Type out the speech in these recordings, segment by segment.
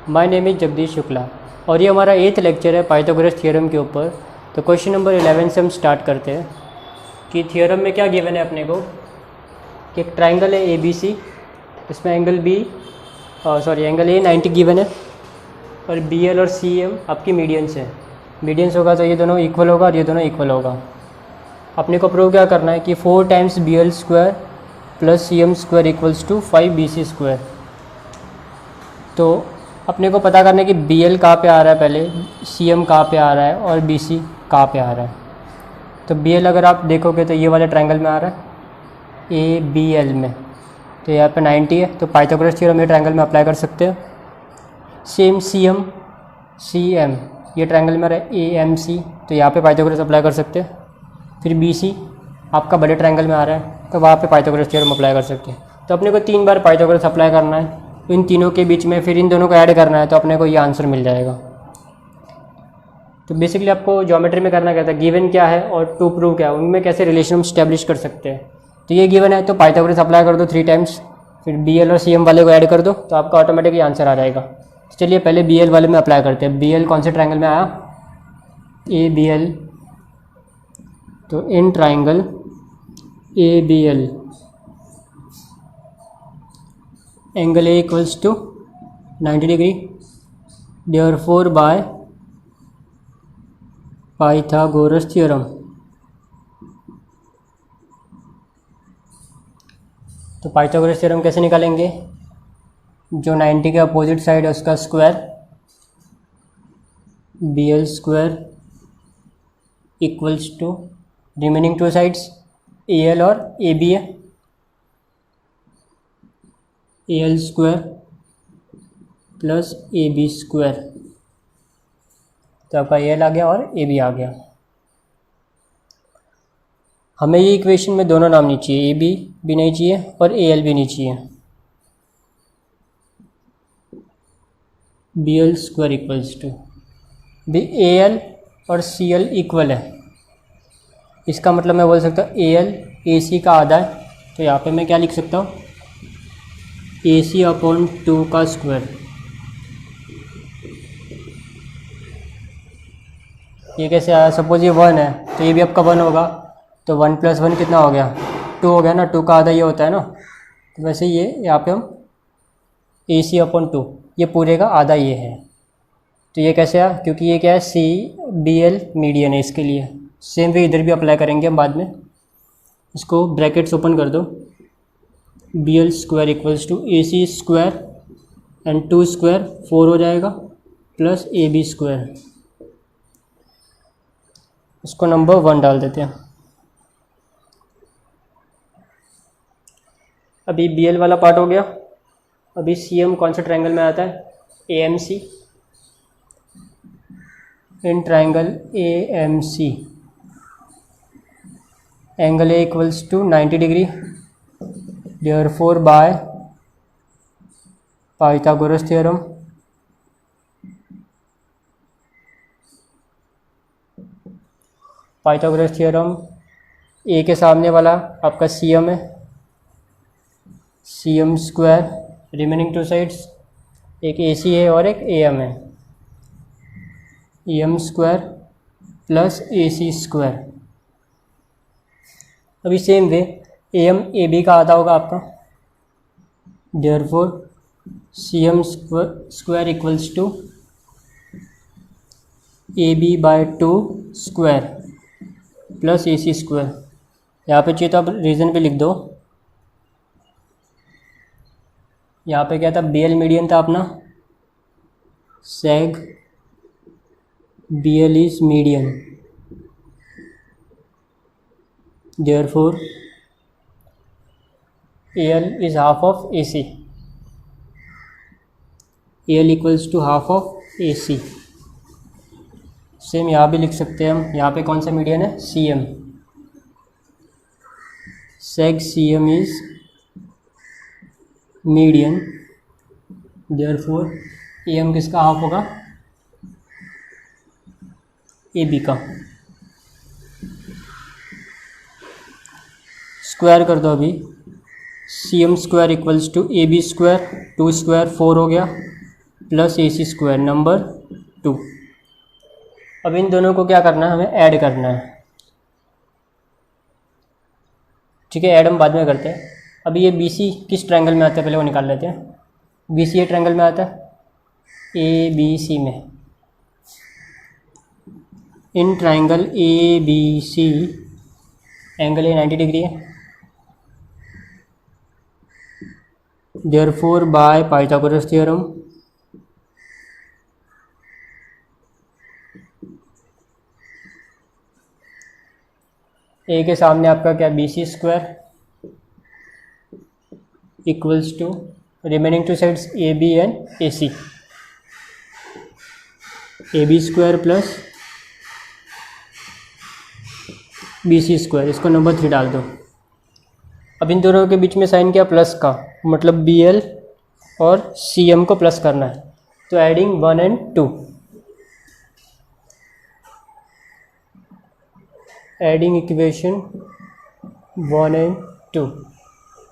My name is Jagdish Shukla और ये हमारा 8th लेक्चर है पाइथागोरस थ्योरम के ऊपर। तो क्वेश्चन नंबर 11 से हम स्टार्ट करते हैं कि थ्योरम में क्या गिवन है अपने को कि एक ट्राइंगल है ABC, इसमें एंगल एंगल A 90 गिवन है और BL और CM आपकी मीडियंस है। मीडियंस होगा तो ये दोनों इक्वल होगा और ये दोनों इक्वल होगा। अपने को प्रूव क्या करना है कि 4 times BL square plus CM square equals to 5 BC square. तो अपने को पता करना है कि BL कहाँ पे आ रहा है, पहले CM कहाँ पे आ रहा है और BC कहाँ पे आ रहा है। तो BL अगर आप देखोगे तो ये वाले ट्रायंगल में आ रहा है ABL में, तो यहाँ पे 90 है, तो पाइथागोरस थ्योरम ये ट्रायंगल में अप्लाई कर सकते हैं। सेम CM ये ट्रायंगल में आ रहा है AMC, तो यहाँ पे पाइथागोरस अप्लाई कर सकते हैं। फिर BC आपका बड़े ट्रायंगल में आ रहा है तो वहाँ पे पाइथागोरस थ्योरम अप्लाई कर सकते हैं। तो अपने को 3 बार पाइथागोरस अप्लाई करना है, इन तीनों के बीच में फिर इन दोनों को ऐड करना है, तो अपने को ये आंसर मिल जाएगा। तो बेसिकली आपको ज्योमेट्री में करना क्या था, गिवन क्या है और टू प्रूव क्या है, उनमें कैसे रिलेशन हम स्टैब्लिश कर सकते हैं। तो ये गिवन है तो पाइथागोरस अप्लाई कर दो 3 टाइम्स, फिर BL और CM वाले को ऐड कर दो तो आपका ऑटोमेटिकली आंसर आ जाएगा। तो चलिए पहले BL वाले में अप्लाई करते हैं। BL कौन से ट्रायंगल में आया, ABL। तो in triangle ABL angle A equals to 90 degree, therefore by Pythagoras theorem. तो पाइथागोरस थ्योरम कैसे निकालेंगे, जो 90 के अपोजिट साइड है उसका square, BL square equals to remaining 2 sides AL और AB है, AL square plus AB square. तो आपका AL आ गया और AB आ गया। हमें ये इक्वेशन में दोनों नाम नहीं चाहिए, AB भी नहीं चाहिए और AL भी नहीं चाहिए। BL स्क्वायर इक्वल्स टू भी AL और CL इक्वल है, इसका मतलब मैं बोल सकता हूँ AL AC का आधा है। तो यहाँ पे मैं क्या लिख सकता हूँ, AC अपॉन 2 का स्क्वायर। ये कैसे आया, सपोज ये 1 है तो ये भी आपका 1 होगा, तो 1 + 1 कितना हो गया, 2 हो गया ना, 2 का आधा ये होता है ना। तो वैसे ये यहाँ पे हम AC अपॉन 2, ये पूरे का आधा ये है। तो ये कैसे आया, क्योंकि ये क्या है CBL मीडियन है इसके लिए। सेम वे इधर भी अप्लाई करेंगे हम बाद में। इसको ब्रैकेट्स ओपन कर दो, BL square equals to AC square and 2 square 4 हो जाएगा प्लस AB स्क्वायर। इसको नंबर 1 डाल देते हैं। अभी BL वाला पार्ट हो गया। अभी CM कौन सा ट्रायंगल में आता है, AMC। In triangle AMC angle A equals to 90 degree, therefore by Pythagoras theorem. Pythagoras theorem A के सामने वाला आपका CM है, CM स्क्वायर, रिमेनिंग 2 साइड्स एक AC है और एक AM है, AM square plus AC square. अभी सेम वे AM AB का आधा होगा आपका, therefore CM square equals to AB by 2 square plus AC square. यहाँ पे चाहिए तो आप रीज़न पे लिख दो। यहाँ पे क्या था, BL मीडियन था अपना, seg BL is median, therefore AL is half of AC, AL equals to half of AC। Same यहाँ भी लिख सकते हैं हम। यहाँ पे कौन सा मीडियन है, CM, seg CM is median, therefore AM किसका हाफ होगा, AB का। स्क्वायर कर दो अभी, CM square equals to AB square, 2 square 4 हो गया प्लस AC स्क्वायर नंबर 2। अब इन दोनों को क्या करना है, हमें ऐड करना है। ठीक है, ऐड हम बाद में करते हैं। अभी ये BC किस ट्रायंगल में आता है पहले वो निकाल लेते हैं। BC ये ट्रायंगल में आता है ABC में। इन ट्रायंगल ABC एंगल ये 90 डिग्री है। Therefore by Pythagoras theorem A के सामने आपका क्या BC square equals to remaining two sides AB and AC, AB square plus BC square, इसको नंबर 3 डाल दो। अब इन दोनों के बीच में साइन क्या, प्लस का, मतलब BL और CM को प्लस करना है, तो adding 1 and 2, adding equation 1 and 2।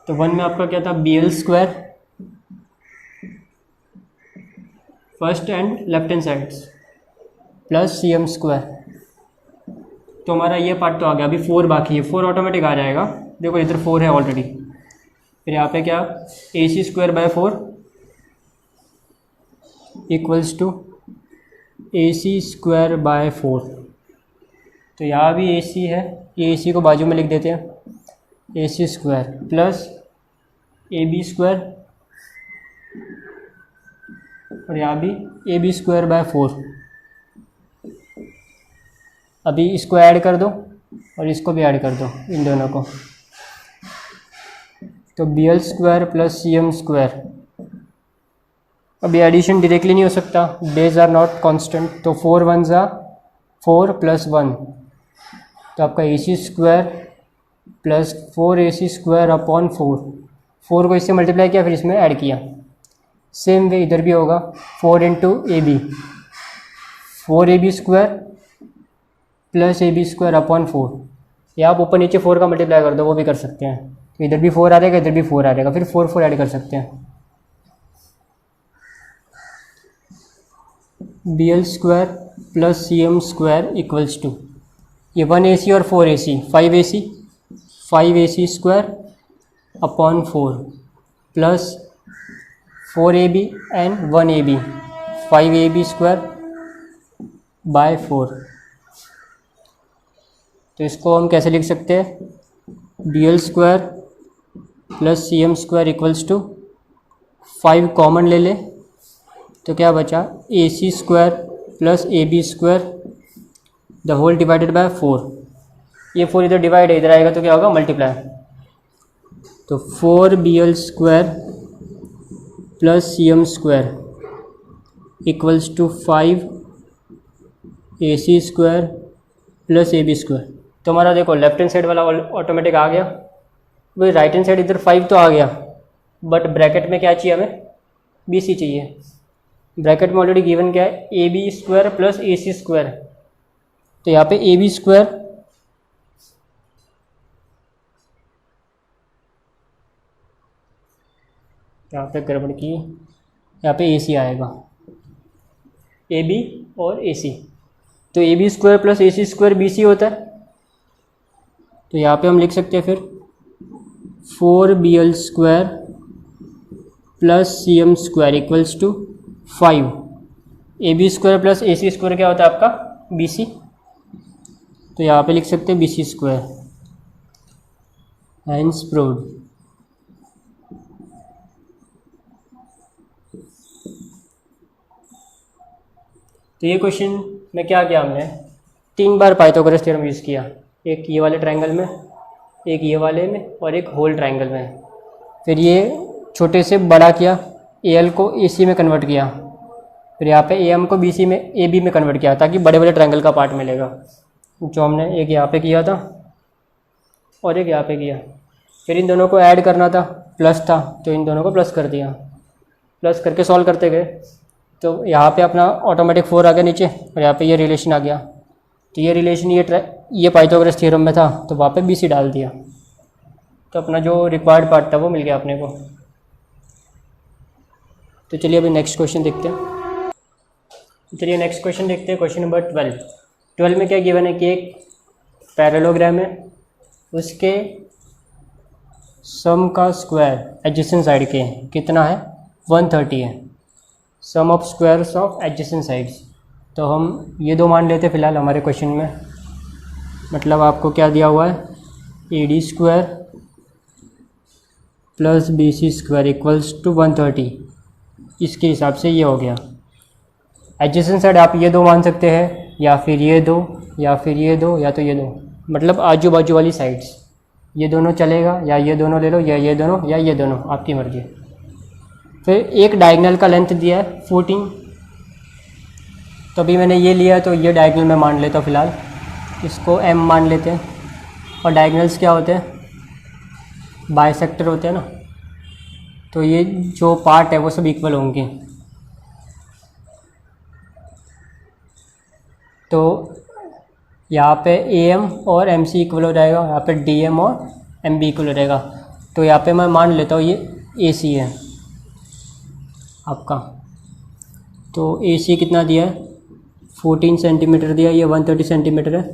तो 1 में आपका क्या था, BL square first and left hand sides plus CM square. तो हमारा ये पार्ट तो आ गया, अभी 4 बाकी है, 4 ऑटोमेटिक आ जाएगा। देखो इधर 4 है ऑलरेडी, फिर यहाँ पे क्या AC square by 4 equals to AC square by 4। तो यहाँ भी AC है, ये AC को बाजू में लिख देते हैं, AC square plus AB square, और यहाँ भी AB स्क्वायर बाय 4। अभी इसको ऐड कर दो और इसको भी ऐड कर दो, इन दोनों को, तो BL square plus CM square. अभी एडिशन डायरेक्टली नहीं हो सकता, डेज आर नॉट कांस्टेंट, तो 4 1 4 प्लस 1, तो आपका AC square plus 4AC square upon 4 को इससे मल्टीप्लाई किया, फिर इसमें ऐड किया। सेम वे इधर भी होगा, 4 into AB, 4AB square plus AB square upon 4, या आप ऊपर नीचे 4 का मल्टीप्लाई कर दो, वो भी कर सकते हैं। तो इधर भी 4 आ जाएगा, इधर भी 4 आ जाएगा, फिर 4 4 ऐड कर सकते हैं। BL square plus CM square equals to ये 1AC और 4AC, 5AC square upon 4 plus 4AB and 1AB, 5AB square by 4। तो इसको हम कैसे लिख सकते हैं, BL square plus CM square equals to 5 common ले ले, तो क्या बचा AC square plus AB square the whole divided by 4। ये 4 इधर डिवाइड है, इधर आएगा तो क्या होगा, मल्टीप्लाई। तो 4BL square plus CM square equals to 5AC square plus AB square. तो हमारा देखो लेफ्ट हैंड साइड वाला ऑटोमेटिक आ गया, वही राइट हैंड साइड इधर 5 तो आ गया, बट ब्रैकेट में क्या चाहिए हमें, BC चाहिए। ब्रैकेट में ऑलरेडी गिवन क्या है, AB square plus AC square, तो यहाँ पे AB स्क्वायर यहाँ पे गड़बड़ की, यहाँ पे AC आएगा, AB और AC, तो AB square plus AC square BC होता है। तो यहाँ पे हम लिख सकते हैं फिर 4BL square plus CM square equals to 5। AB square plus AC square क्या होता है आपका, BC, तो यहाँ पे लिख सकते हैं BC स्क्वायर, हैंस प्रूव्ड। तो ये क्वेश्चन में क्या किया हमने, 3 बार पाइथागोरस थ्योरम यूज़ किया, एक ये वाले ट्रायंगल में, एक ये वाले में, और एक होल ट्रायंगल में। फिर ये छोटे से बड़ा किया, AL को AC में कन्वर्ट किया, फिर यहाँ पे AM को BC में AB में कन्वर्ट किया, ताकि बड़े बड़े ट्रायंगल का पार्ट मिलेगा, जो हमने एक यहाँ पे किया था और एक यहाँ पे किया। फिर इन दोनों को ऐड करना था, प्लस था तो इन दोनों को प्लस कर दिया, प्लस करके सॉल्व करते गए, तो यहाँ पे अपना ऑटोमेटिक 4 आ गया नीचे, और यहाँ पे ये रिलेशन आ गया। तो ये रिलेशन ये पाइथागोरस थ्योरम में था, तो वहाँ पे BC डाल दिया, तो अपना जो रिक्वायर्ड पार्ट था वो मिल गया अपने को। तो चलिए अभी नेक्स्ट क्वेश्चन देखते हैं। चलिए नेक्स्ट क्वेश्चन देखते हैं, क्वेश्चन नंबर 12 में क्या गिवन है कि एक पैरेललोग्राम है, उसके सम का स्क्वायर एडजेसेंट साइड के कितना है 130 है, sum of squares of adjacent sides. तो हम ये दो मान लेते हैं फ़िलहाल हमारे क्वेश्चन में। मतलब आपको क्या दिया हुआ है, AD square plus BC square equals to 130, इसके हिसाब से ये हो गया। एडजेसेंट साइड आप ये दो मान सकते हैं, या फिर ये दो, या फिर ये दो, या तो ये दो, मतलब आजू बाजू वाली साइड्स, ये दोनों चलेगा, या ये दोनों ले लो, या ये दोनों, या ये दोनों, आपकी मर्जी। फिर एक डायगोनल का लेंथ दिया है 14, तो अभी मैंने ये लिया है तो ये डायगोनल में मान लेता हूँ फ़िलहाल, इसको M मान लेते हैं। और डायगोनल्स क्या होते हैं, बाइसेक्टर होते हैं ना, तो ये जो पार्ट है वो सब इक्वल होंगे। तो यहाँ पे AM और MC इक्वल हो जाएगा, यहाँ पे DM और MB इक्वल हो जाएगा। तो यहाँ पे मैं मान लेता हूँ ये AC है आपका। तो AC कितना दिया है 14 सेंटीमीटर दिया, ये 130 सेंटीमीटर है।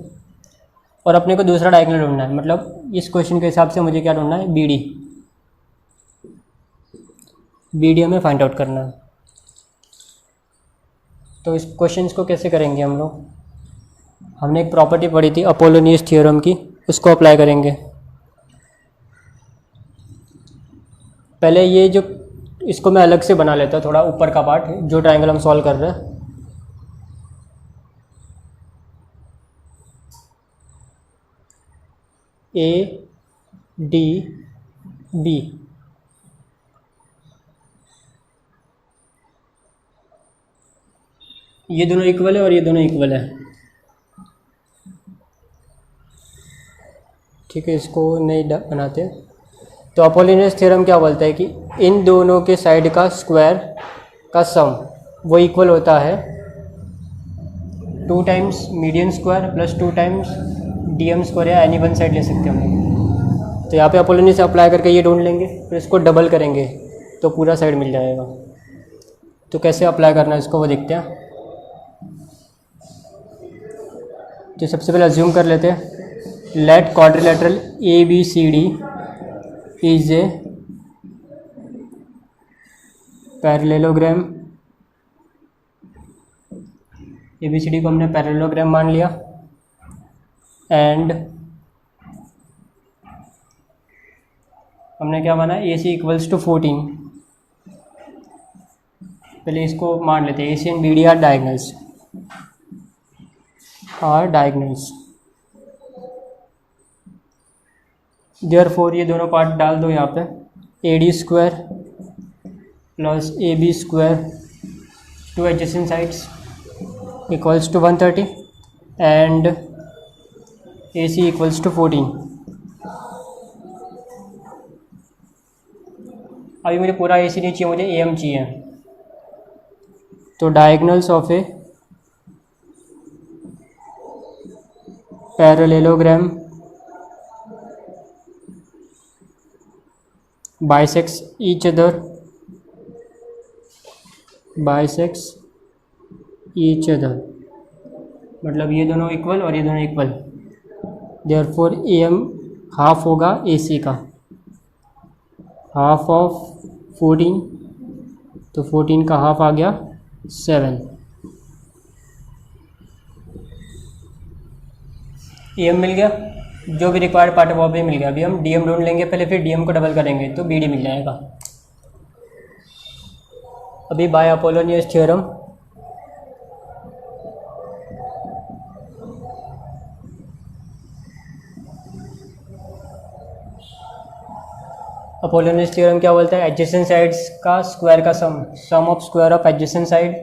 और अपने को दूसरा डायगोनल ढूंढना है, मतलब इस क्वेश्चन के हिसाब से मुझे क्या ढूंढना है, BD हमें फाइंड आउट करना है। तो इस क्वेश्चन को कैसे करेंगे हम लोग, हमने एक प्रॉपर्टी पढ़ी थी अपोलोनियस थ्योरम की, उसको अप्लाई करेंगे। पहले ये जो, इसको मैं अलग से बना लेता हूँ, थोड़ा ऊपर का पार्ट जो ट्रायंगल हम सॉल्व कर रहे हैं। ADB, ये दोनों इक्वल है और ये दोनों इक्वल है, ठीक है। इसको नहीं बनाते। तो अपोलोनियस थ्योरम क्या बोलता है कि इन दोनों के साइड का स्क्वायर का सम वो इक्वल होता है 2 times median square plus 2 times DM square, या एनी वन साइड ले सकते हैं हम लोग। तो यहाँ पे अपोलोनियस अप्लाई करके ये ढूंढ लेंगे, फिर इसको डबल करेंगे तो पूरा साइड मिल जाएगा। तो कैसे अप्लाई करना है इसको वो देखते हैं। तो सबसे पहले अज्यूम कर लेते हैं, let quadrilateral ABCD is a parallelogram. ABCD को हमने पैरेललोग्राम मान लिया। एंड हमने क्या माना, AC इक्वल्स टू 14। पहले इसको मान लेते हैं, AC and BD are diagonals, therefore ये दोनों पार्ट डाल दो यहाँ पे, AD square plus AB square two adjacent sides equals to 130 and AC equals to 14। अभी मुझे पूरा AC नहीं चाहिए, मुझे AM चाहिए। तो diagonals of a parallelogram bisects each other, मतलब ये दोनों इक्वल और ये दोनों इक्वल, देयरफॉर AM हाफ होगा AC का, हाफ ऑफ 14, तो 14 का हाफ आ गया 7। AM मिल गया, जो भी रिक्वायर्ड पार्ट है वो भी मिल गया। अभी हम DM ढूंढ लेंगे पहले, फिर DM को डबल करेंगे तो BD मिल जाएगा। अभी by Apollonius theorem Apollonius theorem क्या बोलता है, एडजेसेंट साइड्स का स्क्वायर का sum of square of adjacent side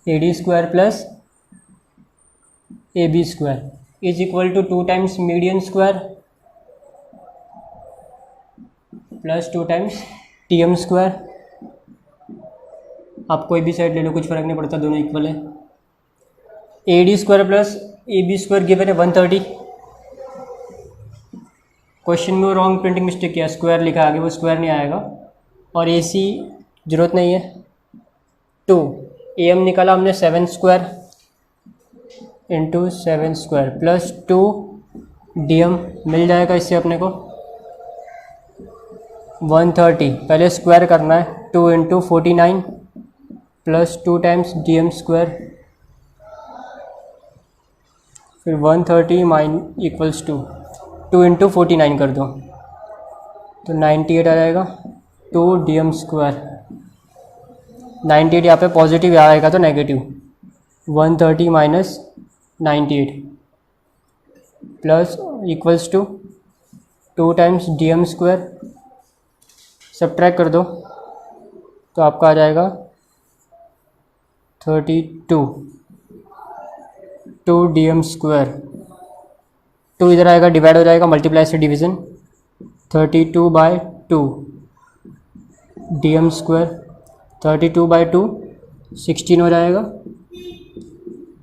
AD square plus AB square is equal to 2 times median square plus 2 times TM square. आप कोई भी साइड ले लो, कुछ फ़र्क नहीं पड़ता, दोनों इक्वल है। AD square plus AB square given है 130। क्वेश्चन में वो रॉन्ग प्रिंटिंग मिस्टेक किया, स्क्वायर लिखा आगे, वो स्क्वायर नहीं आएगा। और AC ज़रूरत नहीं है 2, ए एम निकाला हमने 7 square into 7 square plus 2 D M मिल जाएगा इससे अपने को 130। पहले स्क्वायर करना है, 2 into 49 plus 2 times D M square, फिर 130 माइन इक्वल्स टू 2 इंटू 49 कर दो तो 98 आ जाएगा, 2 डी एम स्क्वायर। 98 यहाँ पे पॉजिटिव आएगा तो negative, 130 minus 98 plus equals to 2 times D M square, subtract कर दो तो आपका आ जाएगा 32, 2 डी एम स्क्वायर। 2 इधर आएगा, डिवाइड हो जाएगा, मल्टीप्लाई से डिवीज़न, 32/2 डी एम स्क्वायर। 32/2 16 हो जाएगा,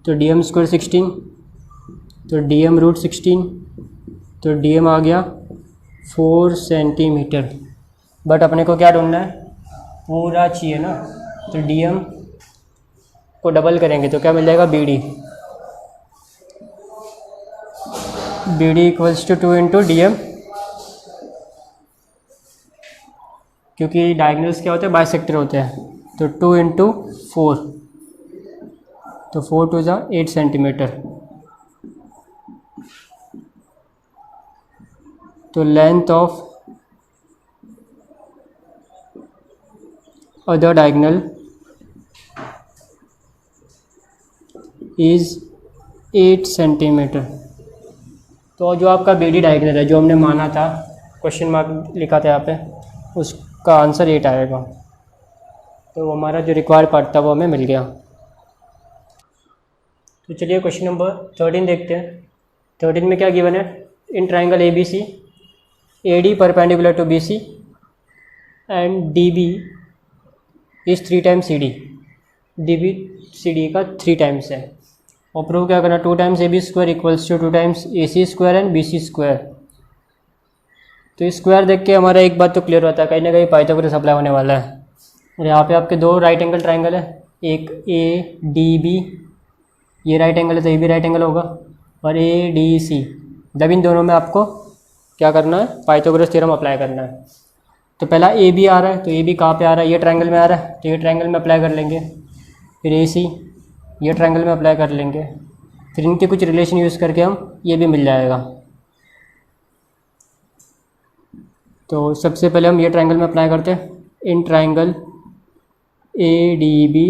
तो डी एम स्क्वायर 16, तो डी एम रूट 16, तो डी एम आ गया 4 सेंटीमीटर। बट अपने को क्या ढूंढना है, पूरा चाहिए ना, तो डी एम को डबल करेंगे तो क्या मिल जाएगा, B D. B D equals to 2 into D M, क्योंकि डायगनल्स क्या होते हैं, बाइसेक्टर होते हैं, तो 2 इंटू 4, तो 4 टू जा 8 सेंटीमीटर। तो length of other diagonal is 8 centimetre. तो जो आपका बी डी डायगनल है, जो हमने माना था, क्वेश्चन मार्क लिखा था यहाँ पे, उसका आंसर 8 आएगा। तो हमारा जो रिक्वायर्ड पार्ट था वो हमें मिल गया। तो चलिए क्वेश्चन नंबर 13 देखते हैं। 13 में क्या गिवन है, in triangle A B C, A D perpendicular to B C and D B is 3 times C D. D B C D का 3 टाइम्स है, और प्रूव क्या करना, 2 times A B square equals to 2 times A C square and B C square. तो square देख के हमारा एक बात तो क्लियर होता है, कहीं ना कहीं पाइथागोरस अप्लाई होने वाला है। और यहाँ पे आपके 2 राइट एंगल ट्राइंगल है, एक ए डी बी, ये राइट एंगल है तो ये भी राइट एंगल होगा, और ए डी सी, जब इन दोनों में आपको क्या करना है, पाइथागोरस थ्योरम अप्लाई करना है। तो पहला ए बी आ रहा है, तो ए बी कहाँ पे आ रहा है, ये ट्राइंगल में आ रहा है, तो ये ट्राइंगल में अप्लाई कर लेंगे। फिर ए सी, ये ट्राइंगल में अप्लाई कर लेंगे। फिर इनके कुछ रिलेशन यूज़ करके हम ये भी मिल जाएगा। तो सबसे पहले हम ये ट्राइंगल में अप्लाई करते हैं, in triangle A D B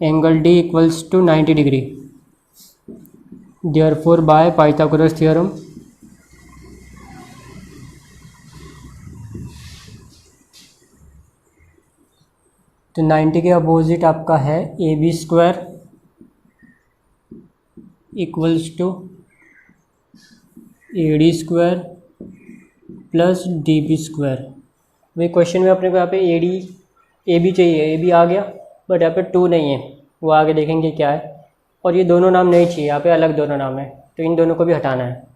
angle D equals to 90 degree, therefore by Pythagoras theorem तो 90 के अपोजिट आपका है A B square equals to A D square plus D B square. वही क्वेश्चन में अपने को यहाँ पे ए बी चाहिए, ए बी आ गया, बट यहाँ पे 2 नहीं है, वो आगे देखेंगे क्या है। और ये दोनों नाम नहीं चाहिए, यहाँ पे अलग दोनों नाम है, तो इन दोनों को भी हटाना है।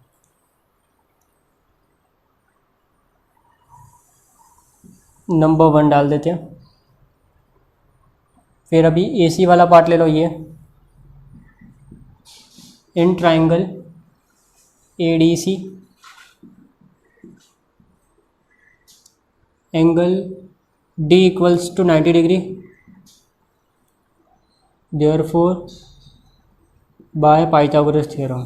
नंबर 1 डाल देते हैं। फिर अभी ए सी वाला पार्ट ले लो, ये in triangle A D C angle D equals to 90 degree, therefore by Pythagoras theorem.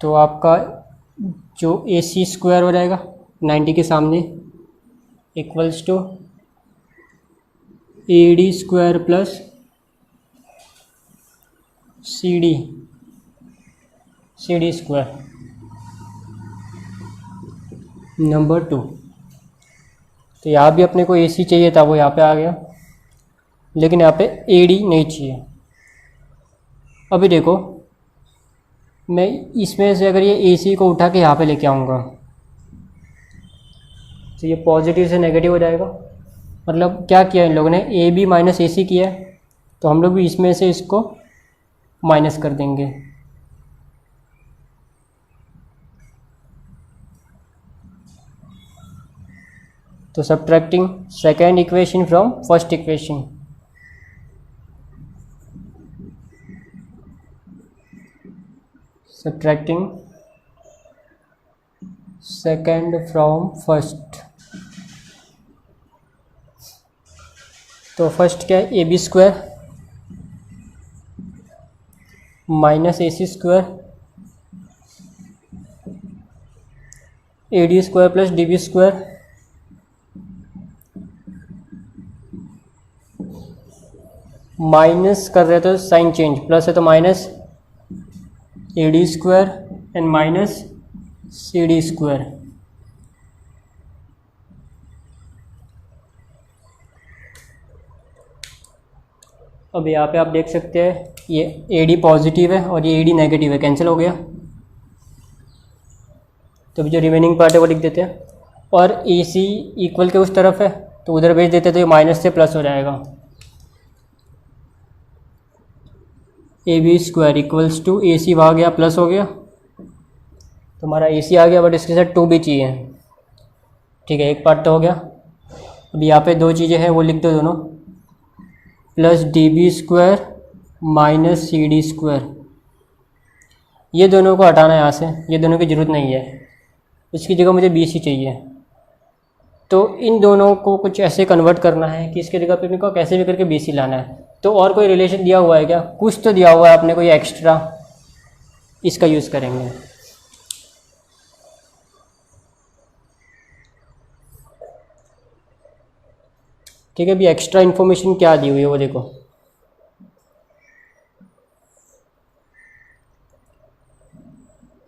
तो आपका जो ए सी स्क्वायर हो जाएगा 90 के सामने equals to A D square plus C D square. Number 2, तो यहाँ भी अपने को ए सी चाहिए था, वो यहाँ पे आ गया, लेकिन यहाँ पे ए डी नहीं चाहिए। अभी देखो, मैं इसमें से अगर ये ए सी को उठा के यहाँ पे लेके आऊँगा तो ये पॉजिटिव से नेगेटिव हो जाएगा। मतलब क्या किया इन लोगों ने, ए बी माइनस ए सी किया है, तो हम लोग भी इसमें से इसको माइनस कर देंगे। तो subtracting second equation from first equation, subtracting second from first. तो फर्स्ट क्या है, A B square minus A C square A D square plus D B square minus कर रहे तो साइन चेंज, प्लस है तो minus A D square and minus C D square. अब यहाँ पे आप देख सकते हैं ये ए डी पॉजिटिव है और ये ए डी नेगेटिव है, कैंसिल हो गया। तो अभी जो रिमेनिंग पार्ट है वो लिख देते हैं, और ए सी इक्वल के उस तरफ है तो उधर भेज देते, तो ये माइनस से प्लस हो जाएगा। A B square equals to A C वहाँ गया प्लस हो गया, तो हमारा ए सी आ गया, बट इसके साथ 2 भी चाहिए। ठीक है, एक पार्ट तो हो गया। अभी यहाँ पे 2 चीज़ें हैं वो लिख दो दोनों, plus D B square minus C D square. ये दोनों को हटाना है यहाँ से, ये दोनों की ज़रूरत नहीं है, इसकी जगह मुझे बी सी चाहिए। तो इन दोनों को कुछ ऐसे कन्वर्ट करना है कि इसके जगह पे इनको कैसे भी करके बी सी लाना है। तो और कोई रिलेशन दिया हुआ है क्या? कुछ तो दिया हुआ है अपने को, ये एक्स्ट्रा, इसका यूज़ करेंगे। ठीक है, अभी एक्स्ट्रा इन्फॉर्मेशन क्या दी हुई है वो देखो।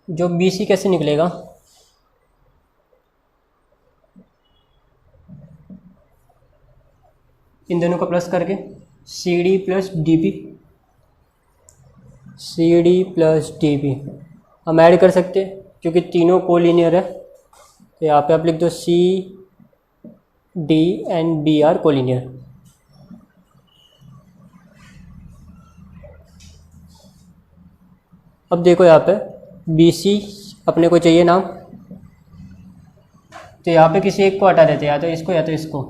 जो बी सी कैसे निकलेगा, इन दोनों को प्लस करके C D plus D B, C D plus D B हम ऐड कर सकते हैं क्योंकि तीनों कोलिनियर है। तो यहाँ पे आप लिख दो C D and B are collinear. अब देखो यहाँ पे बी सी अपने को चाहिए नाम, तो यहाँ पे किसी एक को हटा देते हैं, या तो इसको या तो इसको।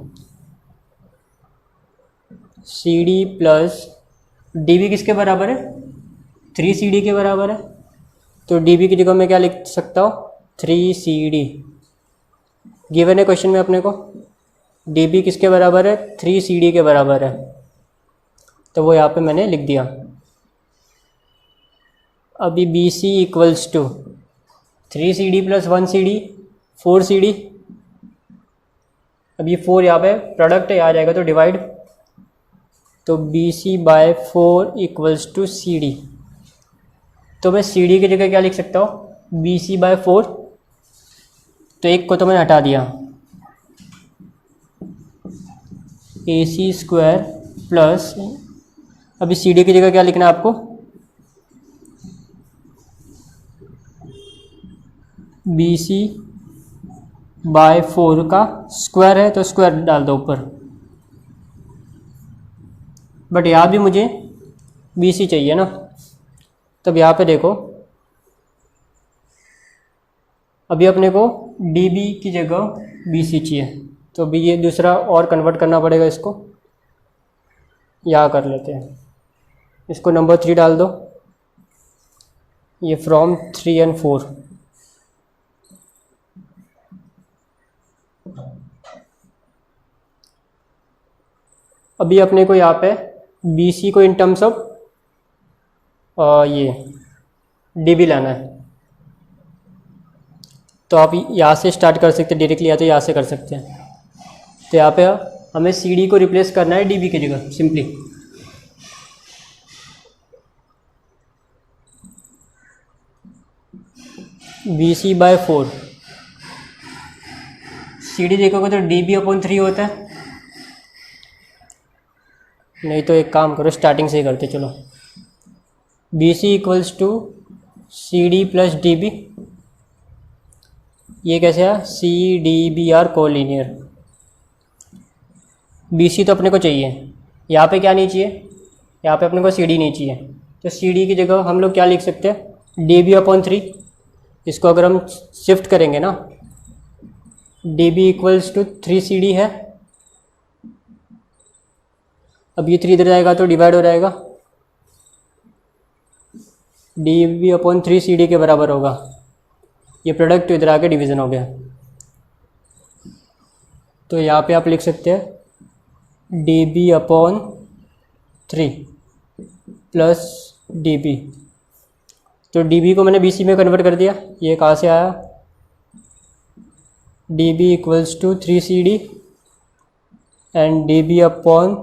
C D plus D B किसके बराबर है? 3 सी डी के बराबर है। तो डी बी की जगह मैं क्या लिख सकता हूँ? 3 सी डी। गिवन है क्वेश्चन में अपने को डी बी किसके बराबर है? 3 सी डी के बराबर है, तो वो यहाँ पे मैंने लिख दिया। अभी B C equals to 3 C D plus 1 C D 4 C D. अब ये 4 यहाँ पे प्रोडक्ट है, आ जाएगा तो डिवाइड, तो B C by 4 equals to C D. तो मैं सी डी की जगह क्या लिख सकता हूँ? B C by 4। तो एक को तो मैंने हटा दिया, ए सी स्क्वायर प्लस, अभी सी डी की जगह क्या लिखना है आपको? बी सी बाय 4 का स्क्वायर है तो स्क्वायर डाल दो ऊपर, बट यहाँ भी मुझे बी सी चाहिए ना। तब यहाँ पे देखो, अभी अपने को डी बी की जगह बी सी चाहिए, तो अभी ये दूसरा और कन्वर्ट करना पड़ेगा, इसको यहाँ कर लेते हैं। इसको नंबर 3 डाल दो, ये फ्रॉम 3 and 4। अभी अपने को यहाँ पे बी सी को इन टर्म्स ऑफ ये डी बी लाना है, तो आप यहाँ से स्टार्ट कर सकते हैं डायरेक्टली, या तो यहाँ से कर सकते हैं। तो यहाँ पे हमें सी डी को रिप्लेस करना है डी बी की जगह, simply B C by 4। C D देखोगे तो डी बी अपॉन 3 होता है, नहीं तो एक काम करो स्टार्टिंग से ही करते चलो। B C equals to C D plus D B, ये कैसे है? C D B are collinear. B C तो अपने को चाहिए, यहाँ पे क्या नहीं चाहिए? यहाँ पे अपने को सी डी नहीं चाहिए, तो सी डी की जगह हम लोग क्या लिख सकते हैं? D B upon 3। इसको अगर हम शिफ्ट करेंगे ना, D B equals to 3CD है। अब ये 3 इधर जाएगा तो डिवाइड हो जाएगा, डी बी अपॉन 3CD के बराबर होगा। ये प्रोडक्ट इधर आके डिवीज़न हो गया। तो यहाँ पे आप लिख सकते हैं D B upon 3 plus D B. तो डी बी को मैंने बी सी में कन्वर्ट कर दिया। ये कहाँ से आया, D B equals to 3CD and D B upon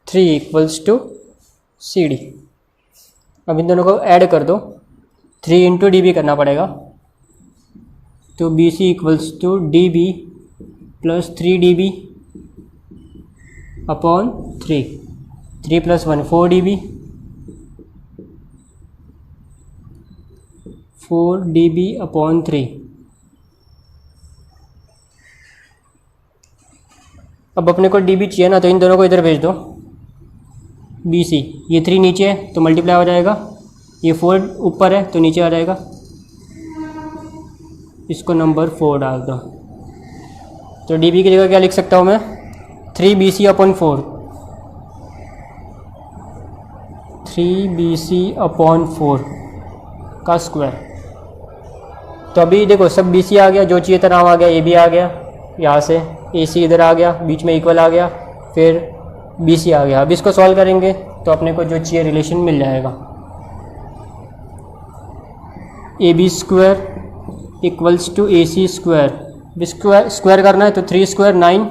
3 equals to CD। अब इन दोनों को ऐड कर दो, 3 इंटू डी बी करना पड़ेगा। तो B C equals to D B plus 3DB upon 3, 3 + 1 4DB, 4DB upon 3। अब अपने को DB चाहिए ना, तो इन दोनों को इधर भेज दो। BC, ये 3 नीचे है तो मल्टीप्लाई हो जाएगा, ये 4 ऊपर है तो नीचे आ जाएगा। इसको नंबर 4 डाल दो। तो DB की जगह क्या लिख सकता हूँ मैं, 3BC अपॉन 4, 3BC अपॉन 4 का स्क्वायर। तो अभी देखो सब BC आ गया, जो चाहिए था नाम आ गया, AB आ गया, यहाँ से AC इधर आ गया, बीच में इक्वल आ गया, फिर BC आ गया। अब इसको सॉल्व करेंगे तो अपने को जो चाहिए रिलेशन मिल जाएगा। AB square equals to AC square, square करना है तो 3 square 9,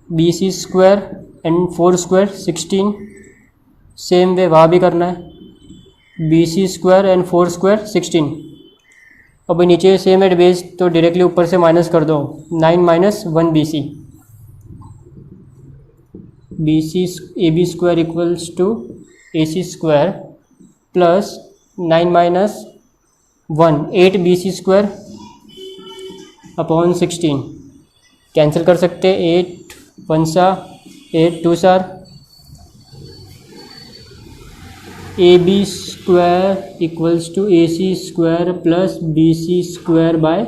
BC square and 4 square 16। Same way वहाँ भी करना है, BC स्क्वायर एंड 4 स्क्वायर 16। अब नीचे सेम एट बेस तो डायरेक्टली ऊपर से माइनस कर दो, 9 - 1 BC। BC AB square equals to AC square plus 9 - 1 8 BC square upon 16। Cancel कर सकते हैं, 8 1 8 2 AB square equals to AC square plus BC square by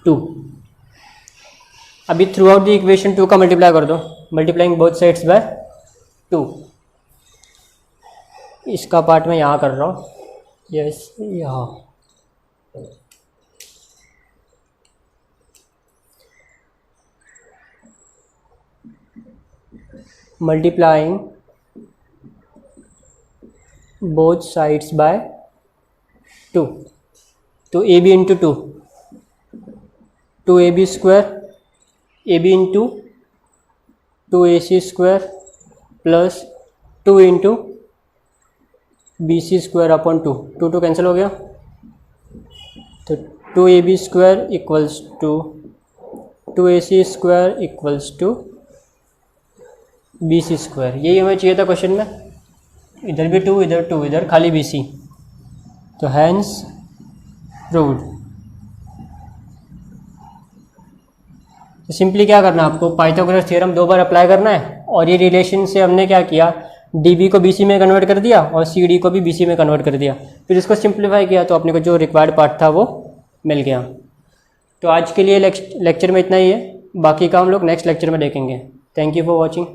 2। अभी थ्रू आउट द इक्वेशन 2 का मल्टीप्लाई कर दो, मल्टीप्लाइंग बोथ साइड्स बाय 2। इसका part मैं यहाँ कर रहा हूँ, यस यहाँ। Multiplying both sides by 2। तो AB into 2, 2AB square, AB into 2AC square plus 2 into BC square upon 2। 2 cancel हो गया, तो 2AB square equals to 2AC square equals to BC square. यही हमें चाहिए था क्वेश्चन में। इधर भी 2, इधर 2, इधर खाली BC। तो हैंस प्रूव्ड। तो सिंपली क्या करना है आपको, पाइथागोरस थ्योरम 2 बार अप्लाई करना है। और ये रिलेशन से हमने क्या किया, DB को BC में कन्वर्ट कर दिया और CD को भी BC में कन्वर्ट कर दिया। फिर इसको सिंप्लीफाई किया तो अपने को जो रिक्वायर्ड पार्ट था वो मिल गया। तो आज के लिए लेक्चर में इतना ही है, बाकी का हम लोग नेक्स्ट लेक्चर में देखेंगे। Thank you for watching.